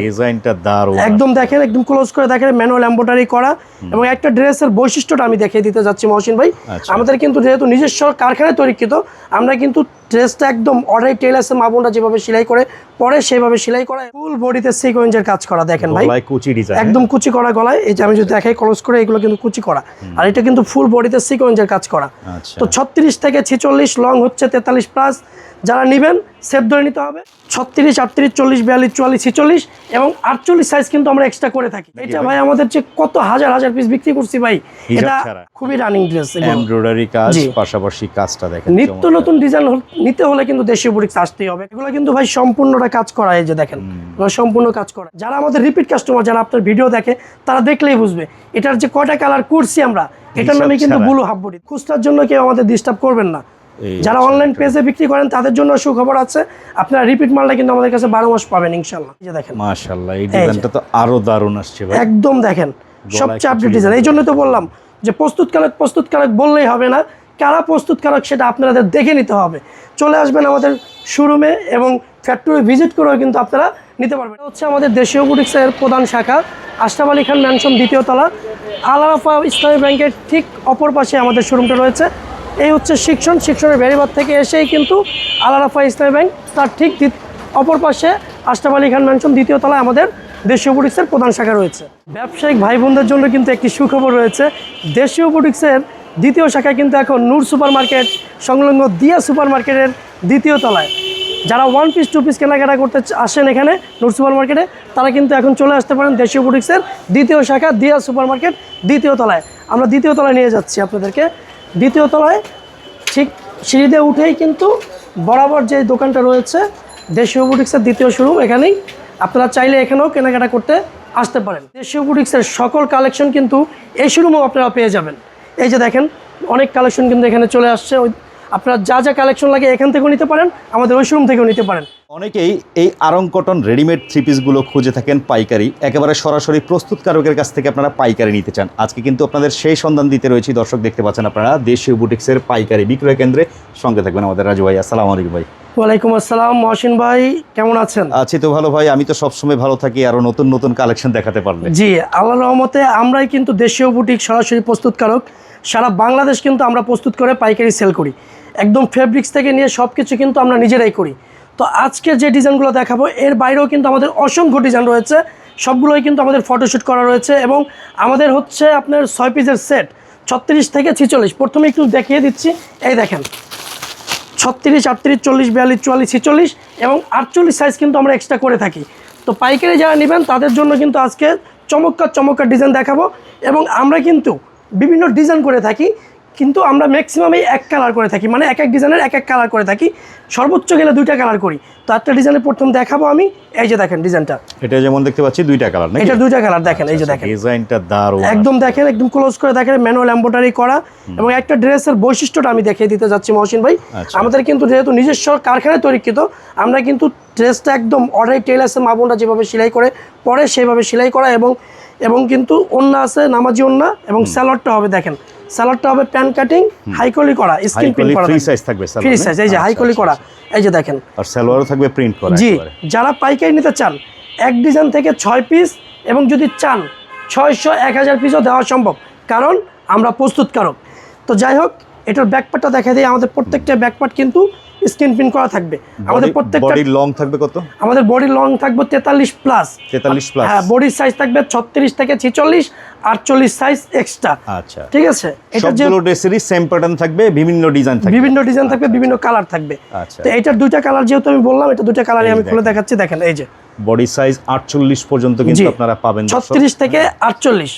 ডিজাইনটা দারুণ, একদম দেখেন, একদম ক্লোজ করে দেখেন, ম্যানুয়াল এমব্রয়ডারি করা। এবং একটা ড্রেসের বৈশিষ্ট্যটা আমি দেখিয়ে দিতে যাচ্ছি মহসিন ভাই। আমাদের কিন্তু যেহেতু নিজস্ব কারখানায় তৈরিকৃত, আমরা কিন্তু ড্রেসটা একদম অর্ডার টেইলার্সের মাপনটা যেভাবে সেলাই করে পরে সেভাবে সেলাই করা, ফুল বডিতে সিকোয়েন্সের কাজ করা। দেখেন ভাই, গলায় কুচি ডিজাইন, একদম কুচি করা গলায়। এই যে আমি যদি দেখাই ক্লোজ করে, এগুলো কিন্তু কুচি করা, আর এটা কিন্তু ফুল বডিতে সিকোয়েন্সের কাজ করা। তো 36 থেকে 46, লং হচ্ছে 43 প্লাস। যারা নেবেন সেট ধরে নিতে হবে। 36, 38, 40, 42, 44, 46 এবং 48 সাইজ কিন্তু আমরা এক্সট্রা করে থাকি। এটা ভাই আমাদের যে কত হাজার হাজার পিস বিক্রি করছি ভাই, এটা খুবই রানিং ড্রেস। এমব্রয়ডারি কাজ, পাশাপাশি কাজটা দেখেন, নিত্য নতুন ডিজাইন নিতে হলে কিন্তু দেশীয় বুটিক্স আসতেই হবে। এগুলো কিন্তু ভাই সম্পূর্ণটা কাজ করা। এই যে দেখেন, এগুলো সম্পূর্ণ কাজ করা। যারা আমাদের রিপিট কাস্টমার, যারা আপনার ভিডিও দেখে, তারা দেখলেই বুঝবে এটার যে কয়টা কালার করছি আমরা, এটার নামে কিন্তু ব্লু হাফ বডি। খুচরার জন্য কেউ আমাদের ডিস্টার্ব করবেন না। যারা অনলাইন পেজে বিক্রি করেন তাদের জন্য সুখবর আছে, আপনারা রিপিট মালটা কিন্তু আমাদের কাছে 12 মাস পাবেন ইনশাআল্লাহ। এই যে দেখেন, মাশাআল্লাহ, এই ডিজাইনটা তো আরো দারুণ আসছে ভাই। একদম দেখেন, সবচেয়ে আপডেট ডিজাইন। এই জন্য তো বললাম যে প্রস্তুতকারক বললেই হবে না, কারা প্রস্তুতকারক সেটা আপনাদের দেখে নিতে হবে। চলে আসবেন আমাদের শোরুমে এবং ফ্যাক্টরি ভিজিট করেও কিন্তু আপনারা নিতে পারবেন। এটা হচ্ছে আমাদের দেশীয় বুটিক্সের প্রধান শাখা, আশরাফ আলী খান ম্যানশন, 2য় তলা, আল আরাফা ইসলামী ব্যাংকের ঠিক অপর পাশে আমাদের শোরুমটা রয়েছে। এই হচ্ছে শিক্ষণের বেড়িবাঁধ থেকে এসেই কিন্তু আল আরাফা ইসলামী ব্যাংক, তার ঠিক অপর পাশে আশরাফ আলী খান ম্যানশন, 2য় তলায় আমাদের দেশীয় বুটিক্সের প্রধান শাখা রয়েছে। ব্যবসায়িক ভাই বোনদের জন্য কিন্তু একটি সুখবর রয়েছে। দেশীয় বুটিক্সের 2য় শাখায় কিন্তু এখন নূর সুপার মার্কেট সংলগ্ন দিয়া সুপার মার্কেটের 2য় তলায় যারা 1 পিস 2 পিস কেনাকাটা করতে আসেন এখানে নূর সুপার মার্কেটে, তারা কিন্তু এখন চলে আসতে পারেন দেশীয় বুটিক্সের 2য় শাখা দিয়া সুপার মার্কেট 2য় তলায়। আমরা 2য় তলায় নিয়ে যাচ্ছি আপনাদেরকে। 2য় তলায় ঠিক সিঁড়িতে উঠেই কিন্তু বরাবর যে দোকানটা রয়েছে দেশীয় বুটিক্সের 2য় শোরুম, এখানেই আপনারা চাইলে এখানেও কেনাকাটা করতে আসতে পারেন। দেশীয় বুটিক্সের সকল কালেকশন কিন্তু এই শোরুমেও আপনারা পেয়ে যাবেন। এই যে দেখেন, অনেক কালেকশন কিন্তু এখানে চলে আসছে। আপনারা যা যা কালেকশন লাগে এখান থেকেও নিতে পারেন, আমাদের ওই শোরুম থেকেও নিতে পারেন। অনেকেই এই আরং কটন রেডিমেড থ্রি পিসগুলো খুঁজে থাকেন পাইকারি, একেবারে সরাসরি প্রস্তুতকারকের কাছ থেকে আপনারা পাইকারি নিতে চান। আজকে কিন্তু আপনাদের সেই সন্ধান দিতে রয়েছে। দর্শক দেখতে পাচ্ছেন আপনারা দেশীয় বুটিক্সের পাইকারি বিক্রয় কেন্দ্রে। সঙ্গে থাকবেন আমাদের রাজু ভাই। আসসালামু আলাইকুম ভাই। ওয়ালাইকুম আসসালাম মহসিন ভাই, কেমন আছেন? আছি তো ভালো ভাই, আমি তো সবসময় ভালো থাকি, আরো নতুন নতুন কালেকশন দেখাতে পারলে। জি, আল্লাহর রহমতে আমরাই কিন্তু দেশীয় বুটিক সরাসরি প্রস্তুতকারক। সারা বাংলাদেশ কিন্তু আমরা প্রস্তুত করে পাইকারি সেল করি। একদম ফেব্রিক্স থেকে নিয়ে সব কিছু কিন্তু আমরা নিজেরাই করি। তো আজকে যে ডিজাইনগুলো দেখাবো, এর বাইরেও কিন্তু আমাদের অসংখ্য ডিজাইন রয়েছে। সবগুলোই কিন্তু আমাদের ফটোশ্যুট করা রয়েছে এবং আমাদের হচ্ছে আপনার 6 পিসের সেট 36 থেকে 46। প্রথমে একটু দেখিয়ে দিচ্ছি। এই দেখেন, 36, 38, 40, 42, 44, 46 এবং 48 সাইজ কিন্তু আমরা এক্সট্রা করে থাকি। তো পাইকারি যারা নেবেন তাদের জন্য কিন্তু আজকে চমৎকার ডিজাইন দেখাবো। এবং আমরা কিন্তু বিভিন্ন ডিজাইন করে থাকি, কিন্তু আমরা ম্যাক্সিমামই এক কালার করে থাকি, মানে এক ডিজাইনের এক কালার করে থাকি। সর্বোচ্চ গেলে 2টা কালার করি। তো একটা ডিজাইনের প্রথম দেখাবো আমি। এই যে দেখেন ডিজাইনটা, এটা যেমন দেখতে পাচ্ছি 2টা কালার, এটা 2টা কালার দেখেন। এই যে দেখেন, ডিজাইনটা দারুণ, একদম দেখেন, একদম ক্লোজ করে দেখেন, ম্যানুয়াল এমব্রয়ডারি করা। এবং একটা ড্রেসের বৈশিষ্ট্যটা আমি দেখিয়ে দিতে যাচ্ছি মহসিন ভাই। আমাদের কিন্তু যেহেতু নিজস্ব কারখানায় তৈরিকৃত, আমরা কিন্তু ড্রেসটা একদম অর্ডার টেইলার্সের মাপনটা যেভাবে সেলাই করে পরে সেভাবে সেলাই করা। এবং কিন্তু ওন্না আছে, নামাজি ওন্না, এবং সালোয়ারটা হবে দেখেন, সালোয়ারটা হবে প্যান কাটিং, হাইকলি করা, স্ক্রিন প্রিন্ট করা, ফ্রি সাইজ থাকবে, ফ্রি সাইজ। এই যে হাইকলি করা, এই যে দেখেন, আর সালোয়ারও থাকবে প্রিন্ট করা। জি, যারা পাইকারি নিতে চান এক ডিজাইন থেকে 6 পিস, এবং যদি চান 600, 1000 পিসও দেওয়া সম্ভব, কারণ আমরা প্রস্তুতকারক। তো যাই হোক, এটার ব্যাকপার্টটা দেখা দিই। আমাদের প্রত্যেকটা ব্যাকপার্ট কিন্তু স্ক্রিন প্রিন্ট করা থাকবে। আমাদের প্রত্যেকটা বডি লং থাকবে কত? আমাদের বডি লং থাকবে 43 প্লাস। 43 প্লাস, হ্যাঁ। বডির সাইজ থাকবে 36 থেকে 46, 48 সাইজ এক্সট্রা। আচ্ছা, ঠিক আছে। এটা যে সবগুলো ড্রেসেরই সেম প্যাটার্ন থাকবে, বিভিন্ন ডিজাইন থাকবে, বিভিন্ন কালার থাকবে। আচ্ছা, তো এটার 2টা কালার যেহেতু আমি বললাম, এটা 2টা কালারই আমি খুলে দেখাচ্ছি। দেখেন, এই যে বডি সাইজ 48 পর্যন্ত কিন্তু আপনারা পাবেন, 36 থেকে 48।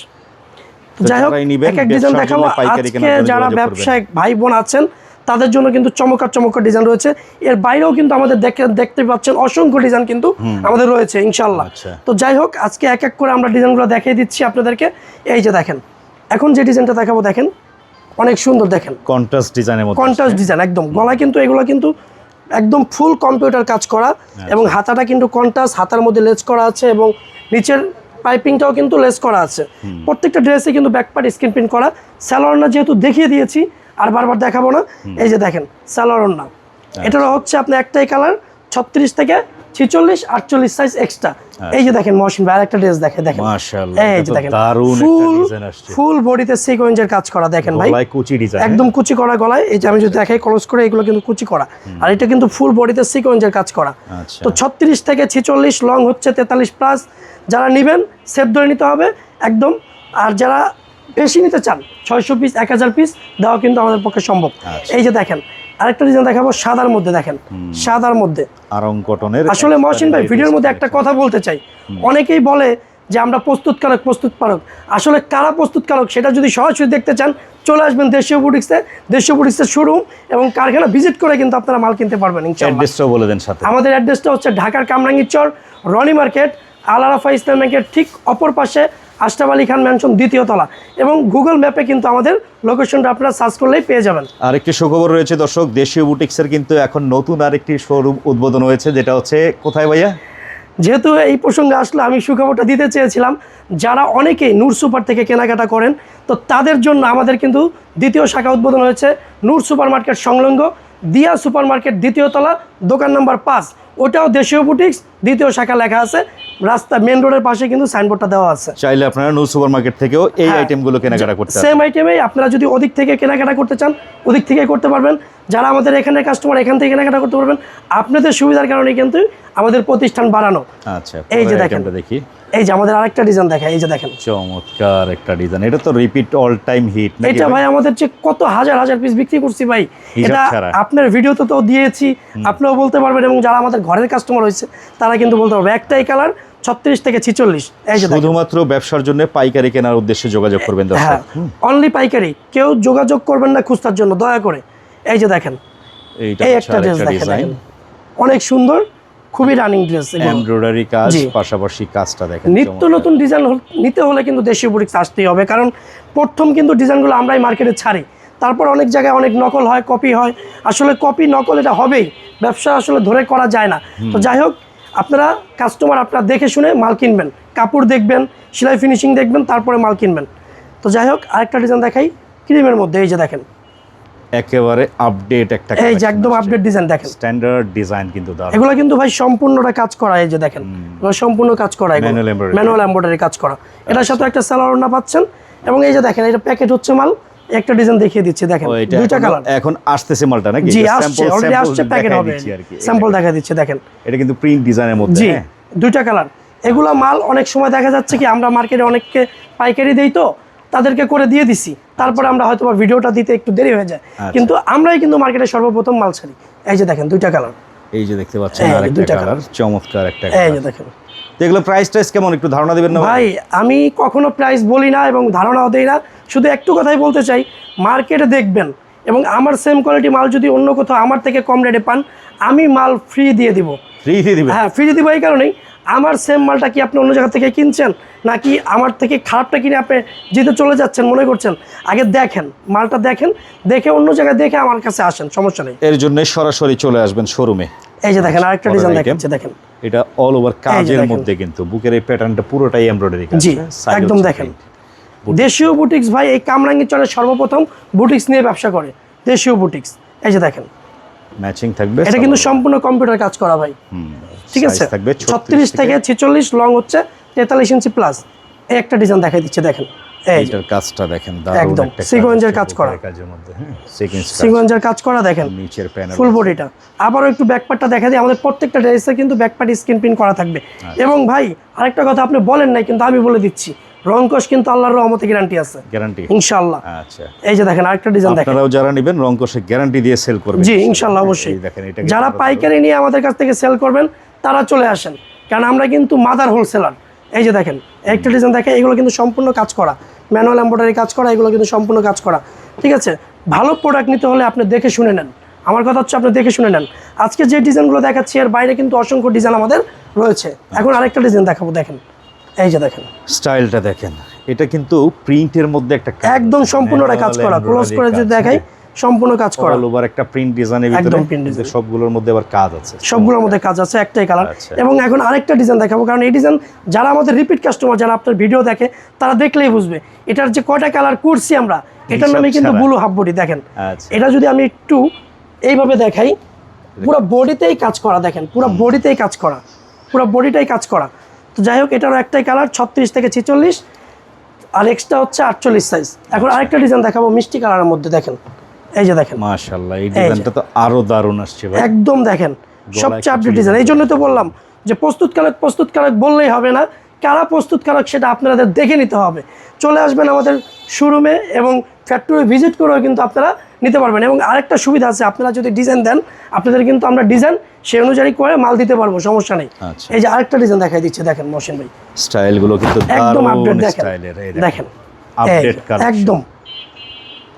যাই হোক, এক এক ডিজাইন দেখাবো আজকে। যারা ব্যবসায়িক ভাই বোন আছেন তাদের জন্য কিন্তু চমৎকার ডিজাইন রয়েছে। এর বাইরেও কিন্তু আমাদের দেখতে পাচ্ছেন অসংখ্য ডিজাইন কিন্তু আমাদের রয়েছে ইনশাআল্লাহ। তো যাই হোক, আজকে এক এক করে আমরা ডিজাইনগুলো দেখিয়ে দিচ্ছি আপনাদেরকে। এই যে দেখেন, এখন যে ডিজাইনটা দেখাবো দেখেন, অনেক সুন্দর। দেখেন, কন্ট্রাস্ট ডিজাইনের মধ্যে, কন্ট্রাস্ট ডিজাইন একদম। গলা কিন্তু এগুলো কিন্তু একদম ফুল কম্পিউটার কাজ করা, এবং হাতাটা কিন্তু কন্ট্রাস্ট, হাতার মধ্যে লেস করা আছে, এবং নিচের পাইপিংটাও কিন্তু লেস করা আছে। প্রত্যেকটা ড্রেসে কিন্তু ব্যাকপার্ট স্ক্রিন প্রিন্ট করা। সালোয়ারটা যেহেতু দেখিয়ে দিয়েছি আর বারবার দেখাবো না। এই যে দেখেন সালোয়ারটা, এটারও হচ্ছে আপনার একটাই কালার, 36 থেকে 46 48 সাইজ এক্সট্রা। এই যে দেখেন মহসিন ভাই আরেকটা ড্রেস দেখেন মাশাআল্লাহ, এই এটা যে তো দেখেন দারুণ একটা ডিজাইন আসছে, ফুল বডিতে সিকোয়েন্সের কাজ করা দেখেন ভাই, গলায় কুচি ডিজাইন, একদম কুচি করা গলায়। এই যে আমি যদি দেখাই ক্লোজ করে, এগুলো কিন্তু কুচি করা, আর এটা কিন্তু ফুল বডিতে সিকোয়েন্সের কাজ করা। আচ্ছা, তো 36 থেকে 46, লং হচ্ছে 43 প্লাস। যারা নেবেন সেট ধরে নিতে হবে একদম। আর যারা বেশি নিতে চান 600 পিস 1000 পিস দেওয়া কিন্তু আমাদের পক্ষে সম্ভব। এই যে দেখেন আরেকটা ডিজাইন দেখাবো সাদার মধ্যে, দেখেন সাদার মধ্যে আরং কটনের। আসলে মহসিন ভাই ভিডিওর মধ্যে একটা কথা বলতে চাই, অনেকেই বলে যে আমরা প্রস্তুতকারক, আসলে কারা প্রস্তুতকারক সেটা যদি সরাসরি দেখতে চান চলে আসবেন দেশীয় বুটিক্সের শোরুম এবং কারখানা ভিজিট করে কিন্তু আপনারা মাল কিনতে পারবেন ইনশাআল্লাহ। অ্যাড্রেসটাও বলে দেন সাথে। আমাদের অ্যাড্রেসটা হচ্ছে ঢাকার কামরাঙ্গীরচর রনি মার্কেট, আল আরাফা ইসলাম ব্যাংকের ঠিক অপর পাশে আশরাফ আলী খান ম্যানশন 2য় তলা, এবং গুগল ম্যাপে কিন্তু আমাদের লোকেশনটা আপনারা সার্চ করলেই পেয়ে যাবেন। আরেকটি সুখবর রয়েছে দর্শক, দেশীয় বুটিক্সের কিন্তু এখন নতুন আরেকটি শোরুম উদ্বোধন হয়েছে, যেটা হচ্ছে কোথায় ভাইয়া? যেহেতু এই প্রসঙ্গে আসলে আমি সুখবরটা দিতে চেয়েছিলাম, যারা অনেকেই নূর সুপার থেকে কেনাকাটা করেন তো তাদের জন্য আমাদের কিন্তু 2য় শাখা উদ্বোধন হয়েছে নূর সুপার মার্কেট সংলগ্ন দিয়া সুপার মার্কেট 2য় তলা, দোকান নাম্বার 5। ওটাও দেশীয় বুটিক্স 2য় শাখা লেখা আছে, রাস্তা মেন রোডের পাশে কিন্তু সাইনবোর্ডটা দেওয়া আছে। চাইলে আপনারা নূর সুপার মার্কেট থেকেও এই আইটেমগুলো কেনাকাটা করতে পারবেন। সেম আইটেমেই আপনারা যদি ওদিক থেকে কেনাকাটা করতে চান ওদিক থেকে করতে পারবেন, যারা আমাদের এখানের কাস্টমার এখান থেকে কেনাকাটা করতে পারবেন। আপনাদের সুবিধার কারণে কিন্তু আমাদের প্রতিষ্ঠান বাড়ানো। আচ্ছা, এই যে দেখেন, দেখি এই যে আমাদের আরেকটা ডিজাইন দেখা, এই যে দেখেন চমৎকার একটা ডিজাইন, এটা তো রিপিট অল টাইম হিট নাকি? এটা ভাই আমাদের যে কত হাজার পিস বিক্রি করছি ভাই, এটা আপনার ভিডিওতে তো দিয়েছি, আপনিও বলতে পারবেন এবং যারা আমাদের ঘরের কাস্টমার হয়েছে তারা কিন্তু বলতে পারবে। একটাই কালার 36 থেকে 46। এই যে শুধুমাত্র ব্যবসার জন্য পাইকারি কেনার উদ্দেশ্যে যোগাযোগ করবেন দর্শক। হ্যাঁ, অনলি পাইকারি, কেউ যোগাযোগ করবেন না খুচরার জন্য দয়া করে। এই যে দেখেন এই একটা ড্রেস দেখেন, অনেক সুন্দর, খুবই রানিং ড্রেস, এমব্রয়ডারি কাজ, পাশাপাশি কাজটা দেখেন। নিত্য নতুন ডিজাইন নিতে হলে কিন্তু দেশীয় বুটিক্স আসতেই হবে, কারণ প্রথম কিন্তু ডিজাইনগুলো আমরাই মার্কেটে ছাড়ি, তারপর অনেক জায়গায় অনেক নকল হয়, কপি হয়। আসলে কপি নকল এটা হবেই, ব্যবসা আসলে ধরে করা যায় না। তো যাই হোক, আপনারা কাস্টমার আপনারা দেখে শুনে মাল কিনবেন, কাপড় দেখবেন, সেলাই ফিনিশিং দেখবেন, তারপরে মাল কিনবেন। তো যাই হোক আরেকটা ডিজাইন দেখাই ক্রিমের মধ্যে, এই যে দেখেন একেবারে আপডেট একটা, এই যে একদম আপডেট ডিজাইন দেখেন, স্ট্যান্ডার্ড ডিজাইন কিন্তু দারুণ। এগুলো কিন্তু ভাই সম্পূর্ণটা কাজ করা, এই যে দেখেন এগুলো সম্পূর্ণ কাজ করা, ম্যানুয়াল এমব্রয়ডারি কাজ করা। এটার সাথে একটা সালোয়ার ওড়না পাচ্ছেন, এবং এই যে দেখেন এটা প্যাকেট হচ্ছে মাল, একটা ডিজাইন দেখিয়ে দিচ্ছি দেখেন, দুইটা কালার এখন আসতেছে মালটা নাকি? জি আসছে, অলরেডি আসছে, প্যাকেট হবে, স্যাম্পল দেখা দিচ্ছে দেখেন। এটা কিন্তু প্রিন্ট ডিজাইনের মধ্যে, জি দুইটা কালার। এগুলো মাল অনেক সময় দেখা যাচ্ছে কি আমরা মার্কেটে অনেককে পাইকারি দেই, তো তাদেরকে করে দিয়ে দিছি, তারপরে আমরা হয়তো ভিডিওটা দিতে একটু দেরি হয়ে যায়, কিন্তু আমরাই কিন্তু মার্কেটে সর্বপ্রথম মাল ছাড়ি। এই যে দেখেন দুইটা কালার, এই যে দেখতে পাচ্ছেন আরেকটা কালার, চমৎকার একটা এই যে দেখেন। এগুলো প্রাইস কেমন একটু ধারণা দিবেন না ভাই? আমি কখনো প্রাইস বলি না এবং ধারণাও দেই না, শুধু একটু কথাই বলতে চাই, মার্কেটে দেখবেন এবং আমার সেম কোয়ালিটি মাল যদি অন্য কোথাও আমার থেকে কম রেটে পান, আমি মাল ফ্রি দিয়ে দিব। ফ্রি দিয়ে দিবেন? হ্যাঁ ফ্রি দিব, এই কারণেই আমার সেম মালটা কি আপনি অন্য জায়গা থেকে কিনছেন নাকি আমার থেকে খারাপটা কিনে আপনি যেতে চলে যাচ্ছেন মনে করছেন? আগে দেখেন মালটা, দেখে অন্য জায়গায় দেখে আমার কাছে আসেন, সমস্যা নেই। এর জন্য সরাসরি চলে আসবেন শোরুমে। এই যে দেখেন আরেকটা ডিজাইন দেখাচ্ছি, দেখেন এটা অল ওভার কাজের মধ্যে, কিন্তু বুকের এই প্যাটার্নটা পুরোটাই এমব্রয়ডারি কাজ। জি একদম দেখেন, দেশীয় বুটিক্স ভাই এই কামরাঙ্গীরচরে সর্বপ্রথম বুটিক্স নিয়ে ব্যবসা করে, দেশীয় বুটিক্স। এই যে দেখেন ম্যাচিং থাকবে, এটা কিন্তু সম্পূর্ণ কম্পিউটার কাজ করা ভাই, ঠিক আছে। 36 থেকে 46, লং হচ্ছে 43 ইঞ্চি প্লাস। এই একটা ডিজাইন দেখাই দিচ্ছে দেখেন, এইটার কাজটা দেখেন, একদম সিকোয়েন্সের কাজ করা, কাজের মধ্যে সিকোয়েন্সের কাজ করা দেখেন, নিচের প্যানেল ফুল বডিটা। আবারও একটু ব্যাকপার্টটা দেখা দিই, আমাদের প্রত্যেকটা ড্রেসে কিন্তু ব্যাকপার্ট স্ক্রিন প্রিন্ট করা থাকবে। এবং ভাই আরেকটা কথা আপনি বলেন নাই কিন্তু আমি বলে দিচ্ছি, রংকশ কিন্তু আল্লাহর রহমতে গ্যারান্টি আছে, গ্যারান্টি ইনশাআল্লাহ। আচ্ছা এই যে দেখেন আরেকটা ডিজাইন দেখেন, আপনারাও যারা নেবেন রংকশে গ্যারান্টি দিয়ে সেল করবেন। জি ইনশাআল্লাহ অবশ্যই। যারা পাইকারি নিয়ে আমাদের কাছ থেকে সেল করবেন তারা চলে আসেন, কারণ আমরা কিন্তু মাদার হোলসেলার। এই যে দেখেন একটা ডিজাইন দেখেন, এগুলো কিন্তু সম্পূর্ণ কাজ করা, ম্যানুয়াল এমব্রয়ডারি কাজ করা, এগুলো কিন্তু সম্পূর্ণ কাজ করা, ঠিক আছে। ভালো প্রোডাক্ট নিতে হলে আপনি দেখে শুনে নেন, আমার কথা হচ্ছে আপনি দেখে শুনে নেন। আজকে যে ডিজাইনগুলো দেখাচ্ছি এর বাইরে কিন্তু অসংখ্য ডিজাইন আমাদের রয়েছে। এখন আরেকটা ডিজাইন দেখাবো, দেখেন এই যে দেখেন স্টাইলটা দেখেন, এটা কিন্তু প্রিন্টের মধ্যে একটা একদম সম্পূর্ণটা কাজ করা, ক্লোজ করে যদি দেখাই সম্পূর্ণ কাজ করা, অল ওভার একটা প্রিন্ট ডিজাইনের ভিতরে, সবগুলোর মধ্যে আবার কাজ আছে, সবগুলোর মধ্যে কাজ আছে, একটাই কালার। এবং এখন আরেকটা ডিজাইন দেখাবো, কারণ এই ডিজাইন যারা আমাদের রিপিট কাস্টমার, যারা আপনার ভিডিও দেখে তারা দেখলেই বুঝবে এটার যে কয়টা কালার করছি আমরা, এটার নামে কিন্তু ব্লু হাফ বডি। দেখেন এটা যদি আমি একটু এইভাবে দেখাই, পুরো বডিতেই কাজ করা, দেখেন পুরো বডিতেই কাজ করা, পুরো বডিটাই কাজ করা। তো যাই হোক, এটারও একটাই কালার 36 থেকে 46, আর এক্সট্রা হচ্ছে 48 সাইজ। এখন আরেকটা ডিজাইন দেখাবো মিষ্টি কালারের মধ্যে, দেখেন এই যে দেখেন মাশাআল্লাহ, এই ডিজাইনটা তো আরো দারুণ আসছে ভাই, একদম দেখেন সবচেয়ে আপডেট ডিজাইন। এই জন্য তো বললাম যে প্রস্তুতকারক বললেই হবে না, কারা প্রস্তুতকারক সেটা আপনাদের দেখে নিতে হবে। চলে আসবেন আমাদের শোরুমে এবং ফ্যাক্টরি ভিজিট করেও কিন্তু আপনারা নিতে পারবেন। এবং আরেকটা সুবিধা আছে, আপনারা যদি ডিজাইন দেন আপনাদের কিন্তু আমরা ডিজাইন সেই অনুযায়ী করে মাল দিতে পারবো, সমস্যা নেই। এই যে আরেকটা ডিজাইন দেখাই দিচ্ছে, দেখেন মহসিন ভাই, স্টাইলগুলো কিন্তু একদম আপডেট, দারুণ দেখেন স্টাইলের, এই দেখেন আপডেট কালেকশন, একদম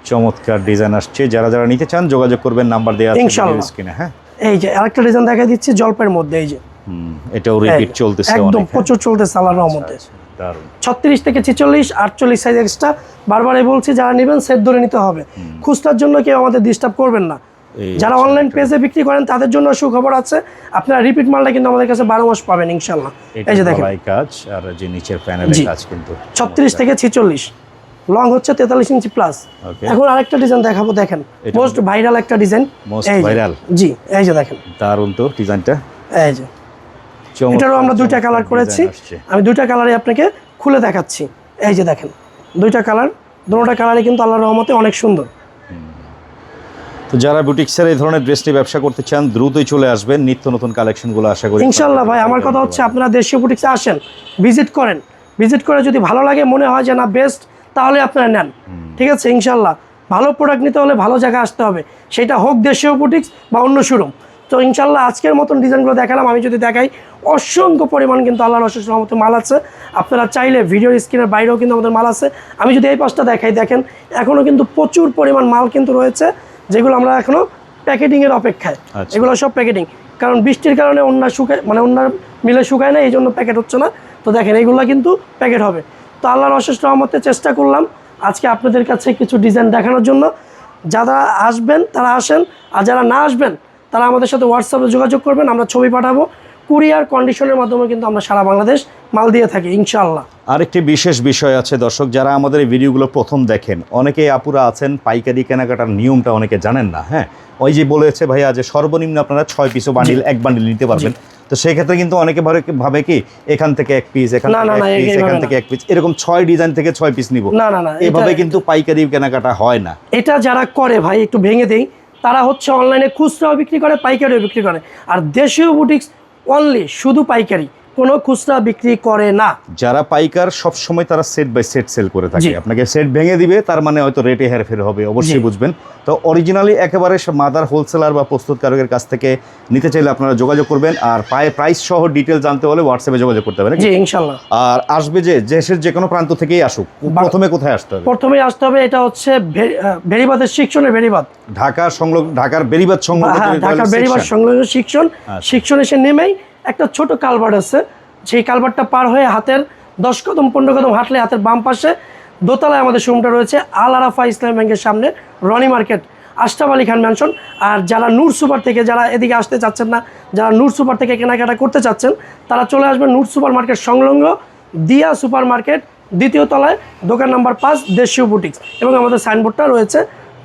চমৎকার ডিজাইন আসছে। যারা যারা নিতে চান যোগাযোগ করবেন, নাম্বার দেওয়া আছে ইনশাআল্লাহ স্ক্রিনে। হ্যাঁ, এই যে আরেকটা ডিজাইন দেখাই দিচ্ছি জলপাইয়ের মধ্যে, এই যে এটাও রিপিট চলতেছে, একদম অনেক প্রচুর চলতেছে আল্লাহর রহমতে। দারুণ। 36 থেকে 46, 48 সাইজ এক্সট্রা। বারবারই বলছি, যারা নেবেন সেট ধরে নিতে হবে, খুচরার জন্য কেউ আমাদের ডিস্টার্ব করবেন না। যারা অনলাইন পেজে বিক্রি করেন তাদের জন্য সুখবর আছে, আপনারা রিপিট মালটা কিন্তু আমাদের কাছে 12 মাস পাবেন ইনশাআল্লাহ। এই যে দেখেন কাজ, আর যে নিচের প্যানেলের কাজ কিন্তু 36 থেকে 46, লং হচ্ছে 43 ইঞ্চি প্লাস। এখন আরেকটা ডিজাইন দেখাবো, দেখেন মোস্ট ভাইরাল একটা ডিজাইন, মোস্ট ভাইরাল, জি এই যে দেখেন দারুণ তো ডিজাইনটা। এই যে এটারও আমরা দুইটা কালার করেছি, আমি দুইটা কালারই আপনাকে খুলে দেখাচ্ছি। এই যে দেখেন দুইটা কালার, দুটোটা কালারই কিন্তু আল্লাহর রহমতে অনেক সুন্দর। তো যারা বুটিক্সের এই ধরনের ড্রেস নিয়ে ব্যবসা করতে চান দ্রুতই চলে আসবেন, নিত্য নতুন কালেকশনগুলো আশা করি ইনশাআল্লাহ। ভাই আমার কথা হচ্ছে, আপনারা দেশীয় বুটিক্সে আসেন, ভিজিট করেন, ভিজিট করে যদি ভালো লাগে, মনে হয় যে না বেস্ট, তাহলে আপনারা নেন, ঠিক আছে ইনশাআল্লাহ। ভালো প্রোডাক্ট নিতে হলে ভালো জায়গায় আসতে হবে, সেটা হোক দেশীয় বুটিক্স বা অন্য শোরুম। তো ইনশাআল্লাহ আজকের মতন ডিজাইনগুলো দেখালাম, আমি যদি দেখাই অসংখ্য পরিমাণ কিন্তু আল্লাহর অশেষ রহমতে মাল আছে। আপনারা চাইলে ভিডিওর স্ক্রিনের বাইরেও কিন্তু আমাদের মাল আছে। আমি যদি এই পাশটা দেখাই, দেখেন এখনও কিন্তু প্রচুর পরিমাণ মাল কিন্তু রয়েছে, যেগুলো আমরা এখনও প্যাকেটিংয়ের অপেক্ষায়। এগুলো সব প্যাকেটিং, কারণ বৃষ্টির কারণে অন্য শুকায়, মানে অন্য মিলে শুকায় না, এই জন্য প্যাকেট হচ্ছে না। তো দেখেন এইগুলো কিন্তু প্যাকেট হবে। তো আল্লাহর অশেষ রহমতে চেষ্টা করলাম আজকে আপনাদের কাছে কিছু ডিজাইন দেখানোর জন্য। যারা আসবেন তারা আসেন, আর যারা না আসবেন তারা আমাদের সাথে হোয়াটসঅ্যাপে যোগাযোগ করবেন, আমরা ছবি পাঠাবো। কুরিয়ার কন্ডিশনের মাধ্যমে কিন্তু আমরা সারা বাংলাদেশ মাল দিয়ে থাকি ইনশাআল্লাহ। আরেকটি বিশেষ বিষয় আছে দর্শক, যারা আমাদের এই ভিডিওগুলো প্রথম দেখেন, অনেকেই আপুরা আছেন পাইকারি কেনাকাটার নিয়মটা অনেকে জানেন না। হ্যাঁ, ওই যে বলেছে ভাইয়া যে সর্বনিম্ন আপনারা 6 পিসও বান্ডিল, এক বান্ডিল নিতে পারবেন। তো সেই ক্ষেত্রে কিন্তু অনেকে ভাবে কি এখান থেকে এক পিস, এখান থেকে এক পিস, এরকম 6 ডিজাইন থেকে 6 পিস নিব, না, এভাবে কিন্তু পাইকারি কেনাকাটা হয় না। এটা যারা করে ভাই, একটু ভেঙে দেই, তারা হচ্ছে অনলাইনে খুচরাও বিক্রি করে, পাইকারিও বিক্রি করে। আর দেশীয় বুটিক্স অনলি শুধু পাইকারি, কোনো খুচরা বিক্রি করে না। যারা পাইকার সব সময় তারা সেট বাই সেট সেল করে থাকে, আপনাকে সেট ভেঙে দিবে, তার মানে হয়তো রেটে হেরফের হবে, অবশ্যই বুঝবেন। তো অরিজিনালি একেবারে মাদার হোলসেলার বা প্রস্তুতকারকের কাছ থেকে নিতে চাইলে আপনারা যোগাযোগ করবেন। আর প্রাইস সহ ডিটেল জানতে হলে হোয়াটসঅ্যাপে যোগাযোগ করতে হবে, জি ইনশাআল্লাহ। আর আসবে যে দেশের যে কোনো প্রান্ত থেকেই আসুক, প্রথমে কোথায় আসতে হবে? প্রথমেই আসতে হবে, এটা হচ্ছে বেড়িবাঁধের শিক্ষণের বেড়িবাঁধ, ঢাকার বেড়িবাঁধ সংলগ্ন, ঢাকার বেড়িবাঁধ সংলগ্ন শিক্ষণ এসে নেমেই একটা ছোট কালভার্ট আছে, সেই কালভার্টটা পার হয়ে হাতের 10 কদম 15 কদম হাঁটলে হাতের বাম পাশে দোতলায় আমাদের শোরুমটা রয়েছে, আল আরাফা ইসলামী ব্যাংকের সামনে, রনি মার্কেট, আশরাফ আলী খান ম্যানশন। আর যারা নূর সুপার থেকে, যারা এদিকে আসতে চাচ্ছেন না, যারা নূর সুপার থেকে কেনাকাটা করতে চাচ্ছেন, তারা চলে আসবেন নূর সুপার মার্কেট সংলগ্ন দিয়া সুপার মার্কেট, দ্বিতীয় তলায়, দোকান নাম্বার 5, দেশীয় বুটিক্স, এবং আমাদের সাইনবোর্ডটা রয়েছে।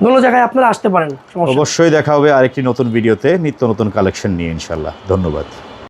দোনো জায়গায় আপনারা আসতে পারেন। অবশ্যই দেখা হবে আরেকটি নতুন ভিডিওতে নিত্য নতুন কালেকশন নিয়ে ইনশাআল্লাহ। ধন্যবাদ।